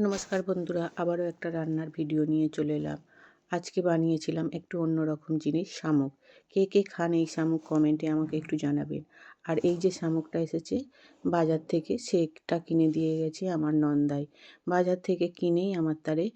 নমস্কার বন্ধুরা, আবারও একটা রান্নার ভিডিও নিয়ে চলে এলাম। আজকে বানিয়েছিলাম একটু অন্যরকম জিনিস, শামুক। কে কে খান এই শামুক কমেন্টে আমাকে একটু জানাবেন। আর এই যে শামুকটা এসেছে বাজার থেকে, সেটা কিনে দিয়ে গেছে আমার নন্দাই। বাজার থেকে কিনেই আমার তারে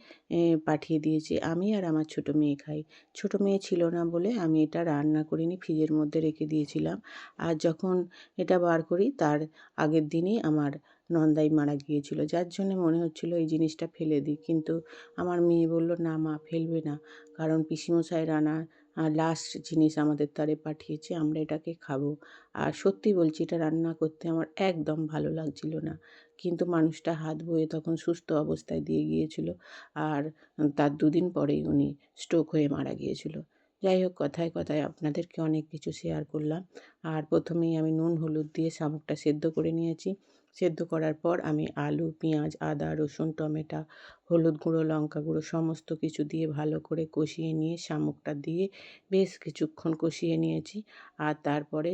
পাঠিয়ে দিয়েছে। আমি আর আমার ছোটো মেয়ে খাই। ছোটো মেয়ে ছিল না বলে আমি এটা রান্না করিনি, ফ্রিজের মধ্যে রেখে দিয়েছিলাম। আর যখন এটা বার করি তার আগের দিনই আমার নন্দাই মারা গিয়েছিল, যার জন্যে মনে হচ্ছিল এই জিনিসটা ফেলে দিই। কিন্তু আমার মেয়ে বলল, না মা, ফেলবে না, কারণ পিসিমশাই রান্না লাস্ট জিনিস আমাদের তারে পাঠিয়েছে, আমরা এটাকে খাবো। আর সত্যি বলছি, এটা রান্না করতে আমার একদম ভালো লাগছিল না, কিন্তু মানুষটা হাত বয়ে তখন সুস্থ অবস্থায় দিয়ে গিয়েছিল। আর তার দুদিন পরেই উনি স্ট্রোক হয়ে মারা গিয়েছিল। যাই হোক, কথায় কথায় আপনাদেরকে অনেক কিছু শেয়ার করলাম। আর প্রথমেই আমি নুন হলুদ দিয়ে শামুকটা সেদ্ধ করে নিয়েছি। সেদ্ধ করার পর আমি আলু, পেঁয়াজ, আদা, রসুন, টমেটো, হলুদ গুঁড়ো, লঙ্কা গুঁড়ো সমস্ত কিছু দিয়ে ভালো করে কষিয়ে নিয়ে শামুকটা দিয়ে বেশ কিছুক্ষণ কষিয়ে নিয়েছি। আর তারপরে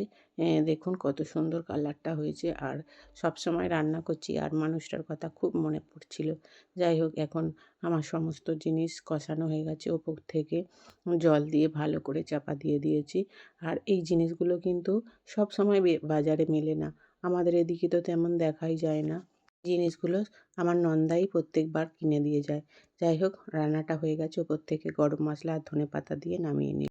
দেখুন কত সুন্দর কালারটা হয়েছে। আর সবসময় রান্না করছি আর মানুষটার কথা খুব মনে পড়ছিল। যাই হোক, এখন আমার সমস্ত জিনিস কষানো হয়ে গেছে। ওপর থেকে জল দিয়ে ভালো করে চাপা দিয়ে দিয়েছি। আর এই জিনিসগুলো কিন্তু সবসময় বাজারে মেলে না, আমাদের এদিকে তো তেমন দেখাই যায় না। জিনিসগুলো আমার নন্দাই প্রত্যেকবার কিনে দিয়ে যায়। যাই হোক, রান্নাটা হয়ে গেছে। ওপর থেকে গরম মশলা আর ধনেপাতা দিয়ে নামিয়ে নিই।